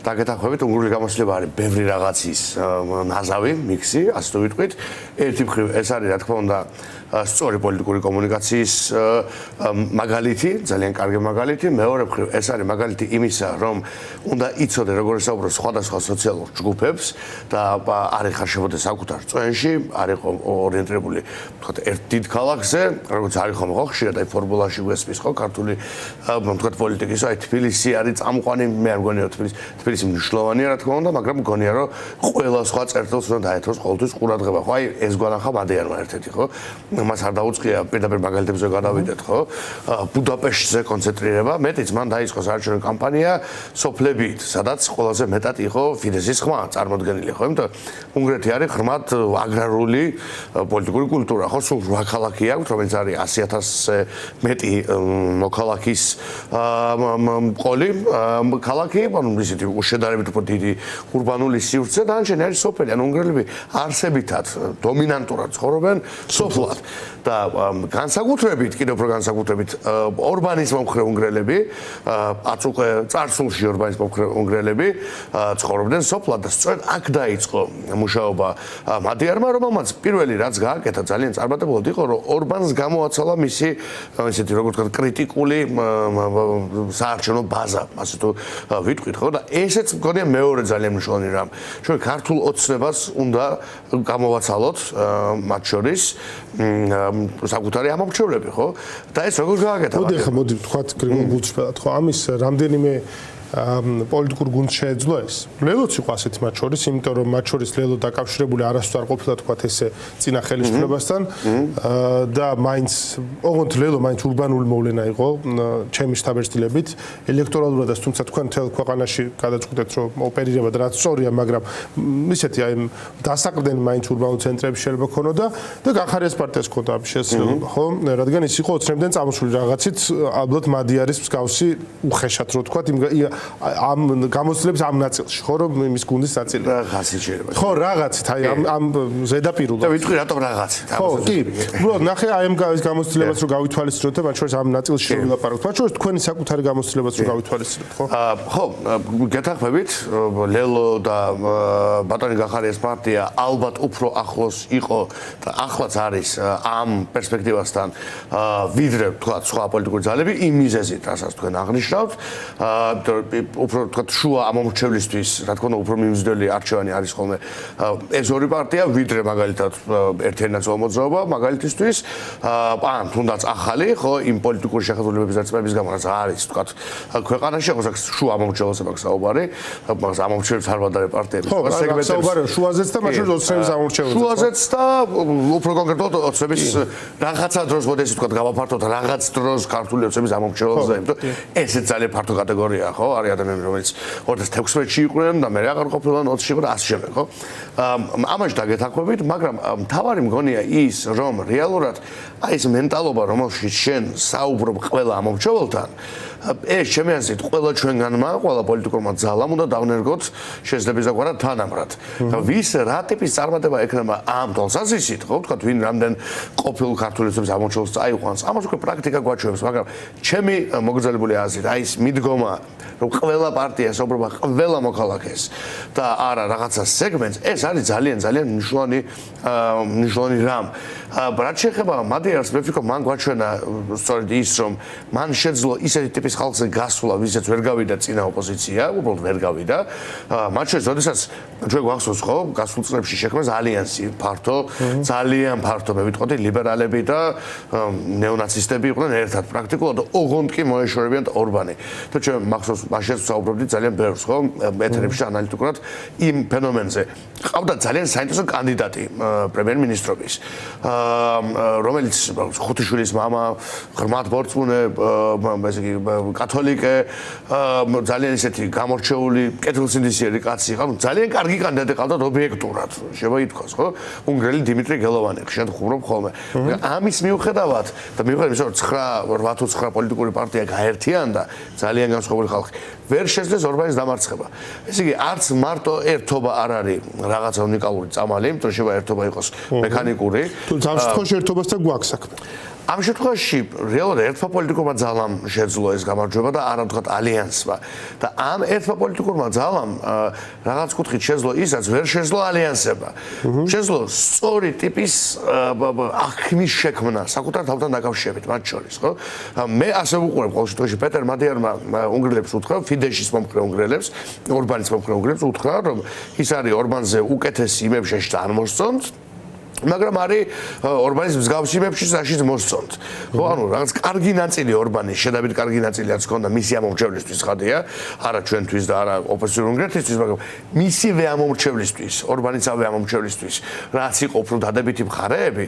დაგეთანხმებით უნგრული გამოცდილება არის ბევრი რაღაცის ნაზავი, მიქსი, ასე თუ ვიტყვით. ერთი მხრივ ეს არის რა თქმა უნდა სწორი პოლიტიკური კომუნიკაციის მაგალითი, ძალიან კარგი მაგალითი. მეორე მხრივ ეს არის მაგალითი იმისა, რომ უნდა იცოდე როგორ ესაუბროს სხვადასხვა სოციალურ ჯგუფებს და არ ეხარშებოდეს საკუთარ წვენში, არ იყო ორიენტირებული თქვათ ერთ დიდ ქალაქზე, როგორც არის ხომ ხო ხშირად აი ფორმულაში გვესმის ხო ქართული თქვათ პოლიტიკის, აი თბილისი არის წამყვანი, მე არ მგონია თბილისი მნიშვნელოვანია რა თქმა უნდა, მაგრამ მგონია რომ ყველა სხვა წერტილს უნდა დაეთოს ყოველთვის ყურადღება, ხო? აი ეს გვანახა მადეარმა ერთ-ერთი, ხო? მას არ დაუწყია პირდაპირ მაგალითებზე გადავიდეთ, ხო? ბუდაპეშტზე კონცენტრირება, მეტიც მან დაიწყო საარჩევნო კამპანია სოფლებით, სადაც ყველაზე მეტად იყო ფიდესის ხმა წარმოდგენილი, ხო? იმიტომ უნგრეთი არის ღრმად აგრარული პოლიტიკური კულტურა, ხო? სულ 8 ქალაქი აქვს, რომელიც არის 100,000-ზე მეტი მოქალაქის ყოლი ქალაქი, ანუ ისეთი შედარებით უფრო დიდი ურბანული სივრცე და დანარჩენი არის სოფელი, ანუ უნგრელები არსებითად დომინანტურად ცხოვრობენ სოფლად და განსაკუთრებით, კიდევ უფრო განსაკუთრებით ორბანის მომხრე უნგრელები, აწუყე წარსულში ორბანის მომხრე უნგრელები ცხოვრობდნენ სოფლად და სწორედ აქ დაიწყო მუშაობა მადეარმა, რომელმაც პირველი რაც გააკეთა ძალიან წარმატებულად იყო, რომ ორბანს გამოაცალა მისი ისეთი როგორ ვთქვათ კრიტიკული საარჩევნო ბაზა, ასე თუ ვიტყვით, ხო? და ესეც მგონია მეორე ძალიან მნიშვნელოვანი რამ. ჩვენ ქართულ ოცნებას უნდა გამოვაცალოთ მათ შორის საკუთარი ამომრჩევლები, ხო? და ეს როგორ გააკეთა? მოდი ვთქვათ გრიგოლ ბუჩფელად, ხო? ამის რამდენიმე პოლიტიკურ გუნდს შეეძლო ეს. ლელოც იყო ასეთი მათ შორის, იმიტომ რომ მათ შორის ლელო დაკავშირებული არასდროს არ ყოფილა თქვათ ესე წინა ხელისუფლებასთან და მაინც ოღონდ ლელო მაინც ურბანული მოვლენა იყო ჩემი შთაბეჭდილებით ელექტორალურადაც, თუმცა თქვენ მთელ ქვეყანაში გადაწყვეტეთ რომ ოპერირებად რაც სწორია, მაგრამ ისეთი აი დასაყრდენი მაინც ურბანულ ცენტრებში შეიძლება ქონოდა და გახარიას პარტიას ქონდა ამ შესაძლებლობა, ხო? რადგან ის იყო ოცნებდნენ წამოსული რაღაცით, ალბათ მადეარის მსგავსი უხეშად რო თქვათ ამ გამოცდილების ამ ნაწილში, ხო რომ იმის გუნდის ნაწილი. რაღაცით შეიძლება. ხო, რაღაცით, აი ამ ზედაპირულად. და ვიტყვი რატომ რაღაცით. ხო, კი. უბრალოდ ნახე აი ამ გამოცდილებას რო გავითვალისწინოთ და მათ შორის ამ ნაწილში რო ვილაპარაკოთ. მათ შორის თქვენი საკუთარი გამოცდილებას რო გავითვალისწინოთ, ხო? ხო, გეთანხმებით, ლელო და ბატონი გახარიას პარტია ალბათ უფრო ახლოს იყო და ახლაც არის ამ პერსპექტივასთან ვიდრე თქვა სხვა პოლიტიკური ძალები იმ მიზეზით, რასაც თქვენ აღნიშნავთ. უფრო თქვათ შუა ამომრჩევლისთვის, რა თქმა უნდა, უფრო მიმზიდველი არჩევანი არის ხოლმე ეს ორი პარტია, ვიდრე მაგალითად ერთ-ერთი ნაწილ მოძრაობა, მაგალითისთვის, ან თუნდაც ახალი, ხო, იმ პოლიტიკური შეხედულებების დაწესების გამო, რაც არის, თქვათ, ქვეყანაში, ხო, შუა ამომრჩევლებს აქვს საუბარი, მაგას ამომრჩევლებს არ ვადარე პარტიების. ხო, საუბარი შუაზეც და მაშინ ოცნების ამომრჩევლებს. შუაზეც და უფრო კონკრეტულად ოცნების რაღაცა დროს, მოდესით თქვათ, გავაფართოთ რაღაც დროს ქართული ოცნების ამომრჩევლებზე, იმიტომ ესეც ძალიან ფართო კატეგორია, ხო? არის ადამიანები, რომელიც 2016-ში იყვნენ და მე აღარ ყოფილან 20-ში და ასე შემდეგ, ხო? ამაში დაგეთანხმებით, მაგრამ მთავარი მგონია ის, რომ რეალურად აი ეს მენტალობა, რომელშიც შენ საუბრობ ყველა ამომრჩეველთან, ეს ჩემი აზრით ყველა ჩვენგანმა, ყველა პოლიტიკურმა ძალამ უნდა დავნერგოთ შეძლების დაგვარა თანამრად. და ვის რა ტიპის წარმატება ექნება ამ თვალსაზრისით, ხო? თქვათ, ვინ რამდენ ყოფილ ქართული ოცნების ამომრჩეველს წაიყვანს, ამას უკვე პრაქტიკა გვაჩვენებს, მაგრამ ჩემი მოგრძალებული აზრით, აი ეს მიდგომა, რომ ყველა პარტია ესაუბრება ყველა მოქალაქეს და არა რაღაცა სეგმენტს, ეს არის ძალიან მნიშვნელოვანი რამ. რაც შეეხება მადეარს, მე ვფიქრობ, მან გვაჩვენა სწორედ ის, რომ მან შეძლო ისეთი ტიპის ხალხზე გასვლა, ვისაც ვერ გავიდა წინა ოპოზიცია, უბრალოდ ვერ გავიდა. მათ შორის, როდესაც ჩვენ გვახსოვს, ხო, გასულ წლებში შექმნეს ალიანსი ფართო, ძალიან ფართო, მე ვიტყოდი, ლიბერალები და ნეონაცისტები იყვნენ ერთად პრაქტიკულად და ოღონდ კი მოეშორებიან ორბანი. და ჩვენ მახსოვს, მაშინ საუბრობდით ძალიან ბევრს, ხო, ეთერებში ანალიტიკურად იმ ფენომენზე. ყავდა ძალიან საინტერესო კანდიდატი პრემიერ-მინისტრობის, რომელიც ხუთიშვილის მამა, ღრმად მორწმუნე, ესე იგი კათოლიკე, ძალიან ისეთი გამორჩეული, კეთილსინდისიერი კაცი, ხო, ძალიან კარგი კანდიდატი ყავდა ობიექტურად, შეიძლება ითქვას, ხო? უნგრელი დიმიტრი გელოვანი, ხშირად ხუმრობ ხოლმე. ამის მიუხედავად და მიუხედავად იმისა, რომ 8 თუ 9 პოლიტიკური პარტია გაერთიანდა, ძალიან განსხვავებული ხალხი, ვერ შეძლეს ორბანის დამარცხება. ესე იგი, არც მარტო ერთობა არ არის რაღაცა უნიკალური წამალი, იმიტომ შეიძლება ერთობა იყოს მექანიკური. თუმცა ამ შემთხვევაში ერთობასთან გვაქვს საქმე. ამ შემთხვევაში რეალურად ერთმა პოლიტიკურმა ძალამ შეძლო ეს გამარჯვება და არა ვთქვათ ალიანსმა. და ამ ერთმა პოლიტიკურმა ძალამ რაღაც კუთხით შეძლო ის, რაც ვერ შეძლო ალიანსებმა. შეძლო სწორი ტიპის აღქმის შექმნა საკუთარ თავთან დაკავშირებით მათ შორის, ხო? მე ასე ვუყურებ ყოველ შემთხვევაში პეტერ მადიარმა უნგრელებს უთხრა, ფიდეშის მომხრე უნგრელებს, ორბანის მომხრე უნგრელებს უთხრა, რომ ის არის ორბანზე უკეთესი იმებში არ მოსწონთ. მაგრამ არის ორბანის მსგავსი იმებში საშიც მოსწონთ. ხო, ანუ რაღაც კარგი ნაწილი ორბანის, შედარებით კარგი ნაწილი რაც ჰქონდა მისი ამომრჩევლისთვის ხადია, არა ჩვენთვის და არა ოპოზიციურ უნგრეთისთვის, მაგრამ მისივე ამომრჩევლისთვის, ორბანისავე ამომრჩევლისთვის, რაც იყო უფრო დადებითი მხარეები,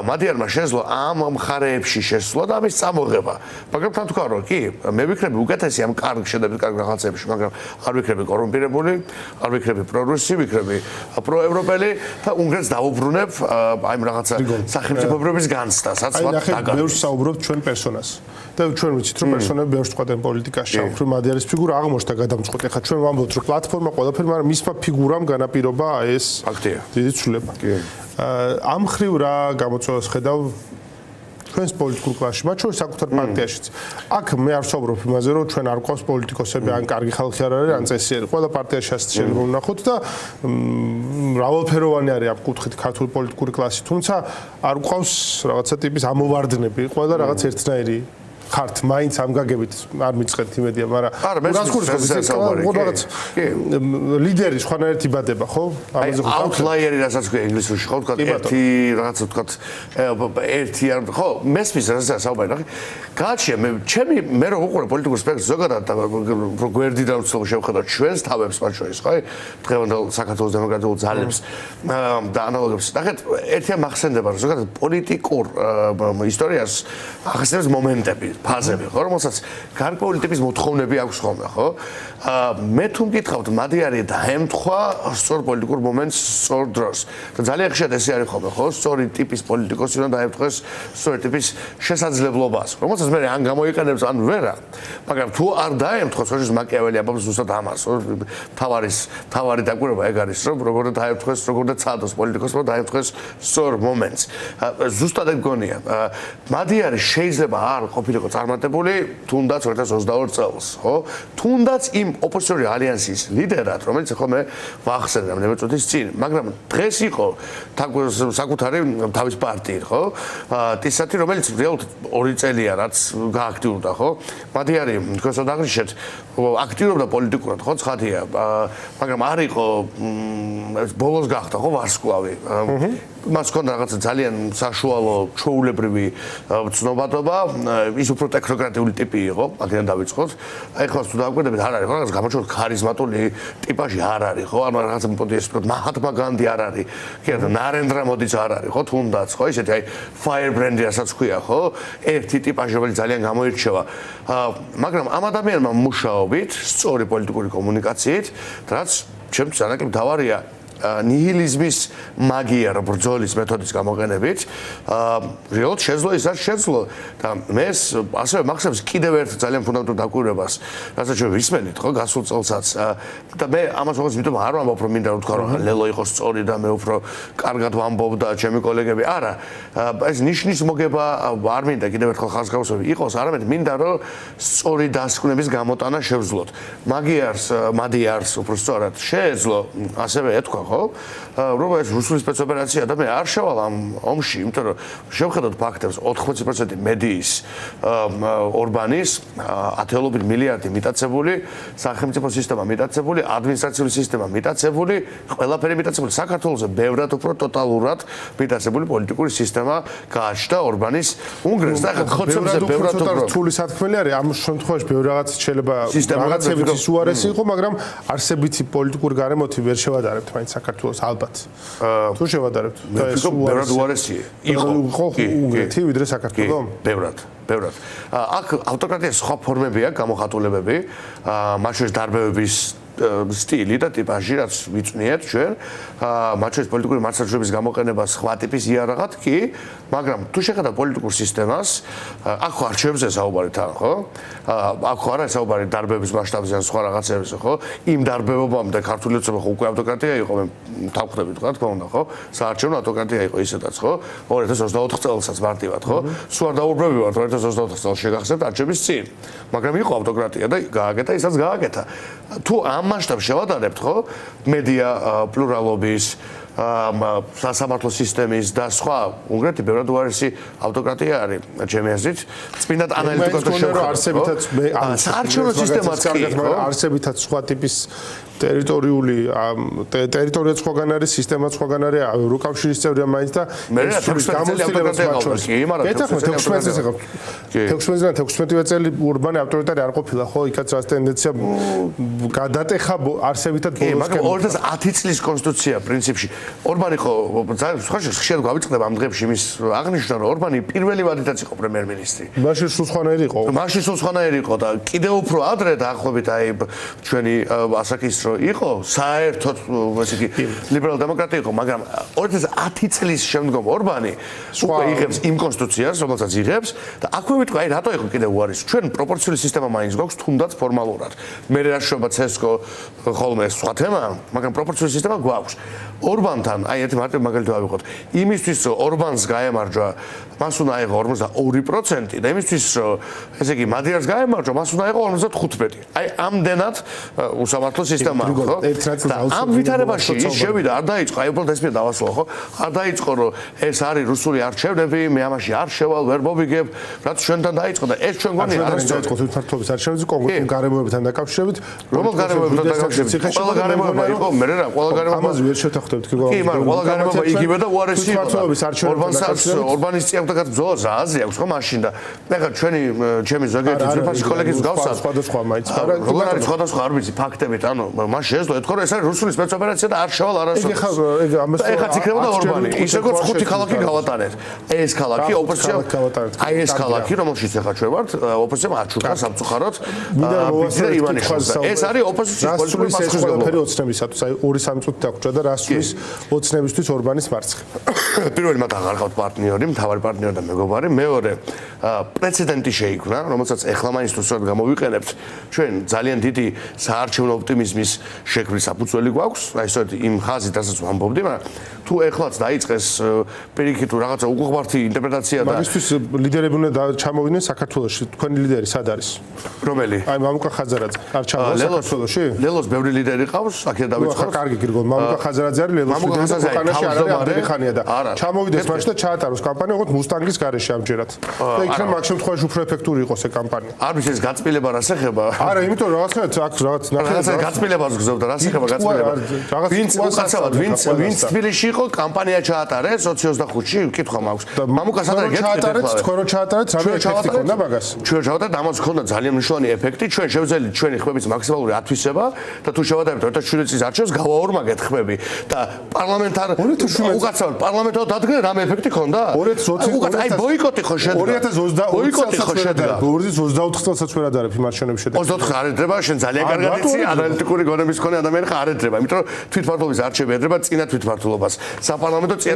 მადიარმა შეძლო ამ მხარეებში შესვლა და ამის წამოღება. მაგრამ თან თქვა რომ კი, მე ვიქნები უკეთესი ამ კარგ შედარებით კარგ რაღაცებში, მაგრამ არ ვიქნები კორუმპირებული, არ ვიქნები პრორუსი, ვიქნები პროევროპელი და უნგრეთს დავუბრუნებ აი რაღაცა სახელმწიფოების განცდასაც ვთქვათ. აი, ბევრს საუბრობთ ჩვენ პერსონას. და ჩვენ ვიცით რომ პერსონები ბევრს ვთქვათ პოლიტიკაში, უფრო მადიარის ფიგურა აღმოჩნდა გადამწყვეტ. ეხლა ჩვენ ვამბობთ რომ პლატფორმა ყველაფერი, მაგრამ მისმა ფიგურამ განაპირობა ეს ფაქტია. დიდი ცვლილება. ამ ხრივ რა გამოწვევას ხედავ ჩვენს პოლიტიკურ კლასში, მათ შორის საკუთარ პარტიაშიც. აქ მე არ ვსაუბრობ იმაზე, რომ ჩვენ არ გვყავს პოლიტიკოსები, ან კარგი ხალხი არ არის, ან წესიერი. ყველა პარტიაში ასე შეიძლება ვნახოთ და მრავალფეროვანი არის ამ კუთხით ქართული პოლიტიკური კლასი, თუმცა არ გვყავს რაღაცა ტიპის ამოვარდნები, ყველა რაღაც ერთნაირი ხართ, მაინც ამ გაგებით არ მიწყეთ იმედია, მაგრამ რაღაც ლიდერი სხვანაირად იბადება, ხო? ამაზე ხო აუტლაიერი რასაც ქვია ინგლისურში, ხო ვთქვათ, ერთი რაღაცა ვთქვათ, ერთი არ ხო, მესმის რასაც საუბარი, ნახე. გააჩნია მე რო ვუყურე პოლიტიკურ სპექტრს ზოგადად და უფრო გვერდიდან ვცდილობ შევხედოთ ჩვენს თავებს მათ შორის, ხო? დღევანდელ საქართველოს დემოკრატიულ ძალებს და ანალოგებს. ნახეთ, ერთია მახსენდება, რომ ზოგადად პოლიტიკურ ისტორიას ახსენებს მომენტები. ფაზები, ხო, რომელსაც გარკვეული ტიპის მოთხოვნები აქვს ხოლმე, ხო? მე თუ მკითხავთ, მადიარი დაემთხვა სწორ პოლიტიკურ მომენტს, სწორ დროს. და ძალიან ხშირად ესე არის ხოლმე, ხო? სწორი ტიპის პოლიტიკოსი უნდა დაემთხვეს სწორი ტიპის შესაძლებლობას, რომელსაც მე ან გამოიყენებს, ან ვერა. მაგრამ თუ არ დაემთხვას, ხოშის მაკიაველი ამბობს ზუსტად ამას, ხო? თავარი დაკვირვება ეგ არის, რომ როგორ დაემთხვეს, როგორ დაცადოს პოლიტიკოსმა დაემთხვეს სწორ მომენტს. ზუსტად ეგ გონია. მადიარი შეიძლება არ ყოფილიყო წარმატებული თუნდაც 2022 წელს, ხო? თუნდაც იმ ოპოზიციური ალიანსის ლიდერად, რომელიც ახლა მე ვახსენე ამ წუთის წინ, მაგრამ დღეს იყო საკუთარი თავის პარტიით, ხო? ტისათი, რომელიც რეალურად 2 წელია რაც გააქტიურდა, ხო? მადიარი თქვენს დაღრიშეთ აქტიურობდა პოლიტიკურად, ხო, ცხადია, მაგრამ არ იყო ბოლოს გახდა, ხო, ვარსკვლავი. მას ჰქონდა რაღაცა ძალიან საშუალო ჩვეულებრივი ცნობადობა, ის უფრო ტექნოკრატიული ტიპი იყო, აქედან დავიწყოთ. აი ხლა თუ დავაკვირდებით, არ არის, ხო, რაღაც გამოჩვენოთ ქარიზმატული ტიპაჟი არ არის, ხო? ანუ რაღაცა მოდი ეს ვთქვათ, მაჰათმა განდი არ არის, კი არა, ნარენდრა მოდიც არ არის, ხო, თუნდაც, ხო, ისეთი აი ფაიერბრენდი რასაც ქვია, ხო? ერთი ტიპაჟი, რომელიც ძალიან გამოირჩევა. მაგრამ ამ ადამიანმა მუშაობით, სწორი პოლიტიკური კომუნიკაციით, რაც ჩემთვის ანაკლებ თავარია ნიჰილიზმის მაგია რა ბრძოლის მეთოდის გამოყენებით რეალურად შეძლო ის რაც შეძლო და მე ასევე მახსოვს კიდევ ერთ ძალიან ფუნდამენტურ დაკვირვებას რასაც ჩვენ ვისმენით ხო გასულ წელსაც და მე ამას როგორც ვიტყვი არ ვამბობ რომ მინდა რომ თქვა რომ ლელო იყო სწორი და მე უფრო კარგად ვამბობ და ჩემი კოლეგები არა ეს ნიშნის მოგება არ მინდა კიდევ ერთხელ ხაზგასმები იყოს არამედ მინდა რომ სწორი დასკვნების გამოტანა შევძლოთ მადიარს უფრო სწორად შეეძლო ასევე ეთქვა ხო რომ ეს რუსული სპეცოპერაცია და მე არ შევალ ამ ომში იმიტომ რომ შევხედოთ ფაქტებს 80% მედიის ორბანის 10 მილიარდი მიტაცებული სახელმწიფო სისტემა მიტაცებული ადმინისტრაციული სისტემა მიტაცებული ყველაფერი მიტაცებული საქართველოს ბევრად უფრო ტოტალურად მიტაცებული პოლიტიკური სისტემა გააჩნდა ორბანის უნგრეთს და ხოცებზე ბევრად უფრო რთული სათქმელი არის ამ შემთხვევაში ბევრი რაღაც შეიძლება რაღაცებიც უარესი იყო მაგრამ არსებითი პოლიტიკური გარემოთი ვერ შევადარებთ მაინც საქართველოს ალბათ თუ შევადარებთ და ეს ბევრად უარესი იყო უნგრეთი ვიდრე საქართველო ბევრად აქ ავტოკრატიის სხვა ფორმებია გამოხატულებები მათ შორის დარბევების სტილი და ტიპაჟი რაც ვიწვნიეთ ჩვენ მათ შორის პოლიტიკური მარცხაჭრების გამოყენება სხვა ტიპის იარაღად კი მაგრამ თუ შეხედავ პოლიტიკურ სისტემას აქ ხო არჩევნებზე საუბარი თან ხო აქ ხო არა საუბარი დარბების მასშტაბზე ან სხვა რაღაცებზე ხო იმ დარბებობამდე ქართული ოცნება ხო უკვე ავტოკრატია იყო მე თავხდები თქვა თქო უნდა ხო საარჩევნო ავტოკრატია იყო ისედაც ხო 2024 წელსაც მარტივად ხო სულ არ დაურბევივართ 2024 წელს შეგახსენებთ არჩევნების წინ მაგრამ იყო ავტოკრატია და გააკეთა ისაც გააკეთა თუ ამ მასშტაბს შევადარებთ ხო მედია პლურალობის სასამართლო სისტემის და სხვა უნგრეთი ბევრად უარესი ავტოკრატია არის ჩემი აზრით წმინდად ანალიტიკოსთა შევხედოთ საარჩევნო სისტემაც კი არსებითაც სხვა ტიპის ტერიტორია სხვაგან არის სისტემა სხვაგან არის ევროკავშირის წევრია მაინც და მე16 წელი ურბანი ავტორიტარი არ ყოფილა ხო იქაც რა ტენდენცია გადატეხა არსებითად ბოლოს მაგრამ 2010 წლის კონსტიტუცია პრინციპში ორბანი ხო ძალიან ხშირად გავიწყდება ამ დღეებში იმის აღნიშნა რომ ორბანი პირველი ვადითაც იყო პრემიერ-მინისტრი მაშინ სულ სხვანაირი იყო მაშინ სულ სხვანაირი იყო და კიდევ უფრო ადრე დაახლოებით აი ჩვენი ასაკის იყო საერთოდ ესე იგი ლიბერალ-დემოკრატია იყო მაგრამ 2010 წლის შემდგომ ორბანი უკვე იღებს იმ კონსტიტუციას რომელსაც იღებს და აქვე ვიტყვი აი რატო იყო კიდევ უარის ჩვენ პროპორციული სისტემა მაინც გვაქვს თუნდაც ფორმალურად მე რაშობა ცესკო ხოლმე სხვა თემა მაგრამ პროპორციული სისტემა გვაქვს ორბანთან აი ერთი მარტივ მაგალითი ავიღოთ იმისთვის რომ ორბანს გაემარჯვა მას უნდა აიღო 42% და იმისთვის რომ ესე იგი მადიარს გაემარჯვა მას უნდა აიღო 55 აი ამდენად უსამართლო სისტემა ხო და ამ ვითარებაში ის შევიდა არ დაიწყო აი უბრალოდ ეს მე დავასრულო ხო არ დაიწყო რომ ეს არის რუსული არჩევნები მე ამაში არ შევალ ვერ მოვიგებ რაც ჩვენთან დაიწყო და ეს ჩვენ გონია არის დაიწყო თვითმმართველობის არჩევნებზე კონკრეტულ გარემოებთან დაკავშირებით რომელ გარემოებთან დაკავშირებით ყველა გარემოება იყო მე რა ყველა გარემოება ამაზე ვერ შევთანხმდებით კი მაგრამ ყველა გარემოება იგივე და უარესი იყო ორბანის წიაღდაგაც ბრძოლა რა აზრი აქვს ხო მაშინ და ეხლა ჩემი ზოგიერთი ძვირფასი კოლეგის გავსად სხვადასხვა მაინც როგორ არის სხვადასხვა არ ვიცი ფაქტებით ანუ მას შეეძლო ეთქო რომ ეს არის რუსული სპეცოპერაცია და არ შევალ არასოდეს ეხლა იქნებოდა ორბანი ისე როგორც ხუთი ქალაქი გავატარეთ ეს ქალაქი ოპოზიცია აი ეს ქალაქი რომელშიც ეხლა ჩვენ ვართ ოპოზიციამ აჩუქა სამწუხაროდ ივანიშვილს ეს არის ოპოზიციის პოლიტიკური მასშტაბი ოცნებისათვის აი 2-3 წუთი დაგვრჩა და რას სულის ოცნებისთვის ორბანის მარცხი პირველი მათ აღარ ყავთ პარტნიორი მთავარი პარტნიორი და მეგობარი მეორე პრეცედენტი შეიქმნა რომელსაც ეხლა მაინც თუ სწორად გამოვიყენებთ ჩვენ ძალიან დიდი საარჩევნო ოპტიმიზმის შექმნის საფუძველი გვაქვს აი სწორედ იმ ხაზით რასაც ვამბობდი მაგრამ თუ ეხლაც დაიწყეს პირიქით თუ რაღაცა უყურებართი ინტერპრეტაცია და მაგისთვის ლიდერები უნდა ჩამოვიდნენ საქართველოში თქვენი ლიდერი სად არის რომელი აი მამუკა ხაზარაძე არ ჩამოვა საქართველოში ლელოს ბევრი ლიდერი ყავს აქედან დავიწყოთ კარგი გირგო მამუკა ხაზარაძე არის ლელოს ლიდერი და ქვეყანაში არ არის ამდენი ხანია და ჩამოვიდეს მაშინ და ჩაატაროს კამპანია როგორც მუსტანგის გარეშე ამჯერად და იქნებ მაგ შემთხვევაში უფრო ეფექტური იყოს ეს კამპანია არ ვიცი ეს გაწმილება რას ეხება არა იმიტომ რაღაცნაირად აქ რაღაცა გაწმილებას გზობდა რას ეხება გაწმილება ვინც უკაცრავად ვინც თბილისში იყო კამპანია ჩაატარეს 25-ში კითხვა მაქვს მამუკას ადრე ჩაატარეთ თქვენ რო ჩაატარეთ რამე ეფექტი ქონდა მაგას ჩვენ ჩავატარეთ ამას ქონდა ძალიან მნიშვნელოვანი ეფექტი ჩვენ შევძელით ჩვენი ხმების მაქსიმალური ათვისება და თუ შევადარებთ 2017 წლის არჩევნებს გავაორმაგეთ ხმები და პარლამენტარ უკაცრავად პარლამენტად დადგენ რამე ეფექტი ქონდა 2020 აი ბოიკოტი ხო შედგა 2024 წელსაც ვერ ადარებ იმ არჩევნების შედეგს 24 არ ეძრება შენ ძალიან კარგად იცი ანალიტიკური გონების მქონე ადამიანი ხარ არ ეძრება იმიტომ რომ თვითმმართველობის არჩევი ეძრება წინა თვითმმართველობას საპარლამენტო წინა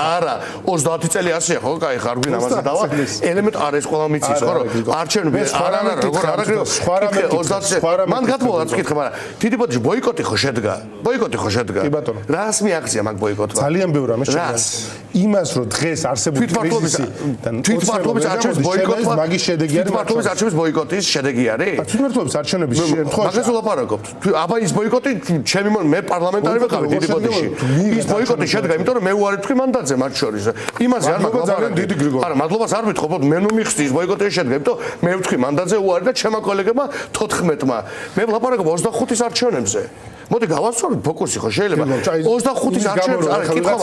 არა 30 წელი ასეა ხო კაი ხარ გვინ ამაზე დავა ელემენტ არ ეს ყველა მიცის ხო რომ არჩევნები არა როგორ არ აგრე 30 მან გათმოვა რაც ვკითხე მაგრამ დიდი ბოდიში ბოიკოტი ხო შედგა რას მიაღწია მაგ ბოიკოტმა ძალიან ბევრ ამას შედგა იმას რომ დღეს არსებული კრიზისი თვითმმართველობის არჩევნების ბოიკოტმა მაგის შედეგი არის თვითმმართველობის არჩევნების ბოიკოტის შედეგი არის თვითმმართველობის არჩევნების შემთხვევაში მაგას ვლაპარაკობთ აბა ის ბოიკოტი ჩემი მე პარლამენტარი ვიყავი დიდი ბოდიში ის ბოიკოტი შედგა იმიტომ რომ მე უარი თქვი მანდატზე მათ შორის იმაზე არ მაგალითად არა მადლობას არ ვიტყობ მე ნუ მიხსდი ის ბოიკოტი შედგა იმიტომ მე ვთქვი მანდატზე უარი და ჩემო კოლეგებმა 14-მა მე ვლაპარაკობ 25-ის არჩევნებზე მოდი გავასწოროთ ფოკუსი ხო შეიძლება 25-ის არჩევნებს არა კითხვა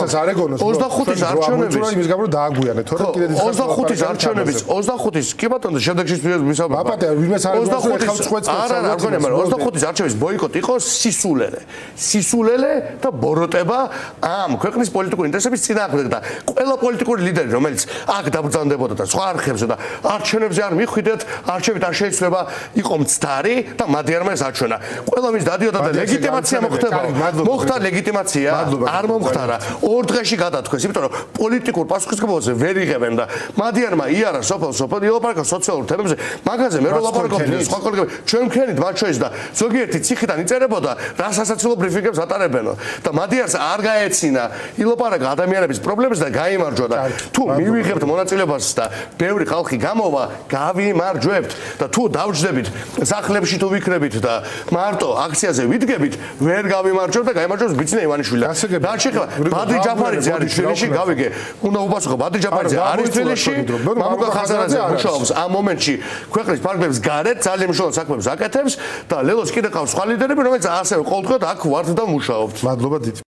25-ის არჩევნების იმის გამო დააგვიანეთ თორემ კიდე 25-ის არჩევნების 25-ის კი ბატონო შედეგში ვისაუბრებ აპატე ვინმეს არ გვასწორებს ხალხს ხვეწს არა 25-ის არჩევნების ბოიკოტი იყო სისულელე და ბოროტება ამ ქვეყნის პოლიტიკური ინტერესების წინააღმდეგ და ყველა პოლიტიკური ლიდერი რომელიც აქ დაბრძანდებოდა და სხვა არხებზე და არჩევნებზე არ მიხვიდეთ არჩევით არ შეიძლება იყო მცდარი და მადიანმა ეს არჩევნა ყველა მის დადიოდა და ლეგიტიმაცია მოხდა ლეგიტიმაცია არ მომხდარა ორ დღეში გადათქვეს იმიტომ რომ პოლიტიკურ პასუხისმგებლობაზე ვერ იღებენ და მადიანმა იარა სოფელ ილაპარაკა სოციალურ თემებზე მაგაზე მე რო ლაპარაკობდი სხვა კოლეგები ჩვენ მქენით მათ შორის და ზოგიერთი ციხიდან იწერებოდა რა სასაცილო ბრიფინგებს ატარებენო და მადიანს არ გაეცინა ილაპარაკა ადამიანების პრობლემებს და გაიმარჯვა და თუ მივიღებთ მონაწილეობას და ბევრი ხალხი გამოვა გავიმარჯვებთ და თუ დავჯდებით სახლებში თუ ვიქნებით და მარტო აქციაზე ვიდგებით ვერ გავიმარჯვებთ და გაიმარჯვებს ბიცნე ივანიშვილი და შეხება ბადრი ჯაფარიძე არის თბილისში გავიგე უნდა უპასუხო ბადრი ჯაფარიძე არის თბილისში მამუკა ხაზარაძე მუშაობს ამ მომენტში ქვეყნის ფარგლებს გარეთ ძალიან მნიშვნელოვან საქმებს აკეთებს და ლელოს კიდე ყავს სხვა ლიდერები რომელიც ასევე ყოველდღიურად აქ ვართ და მუშაობთ მადლობა დიდი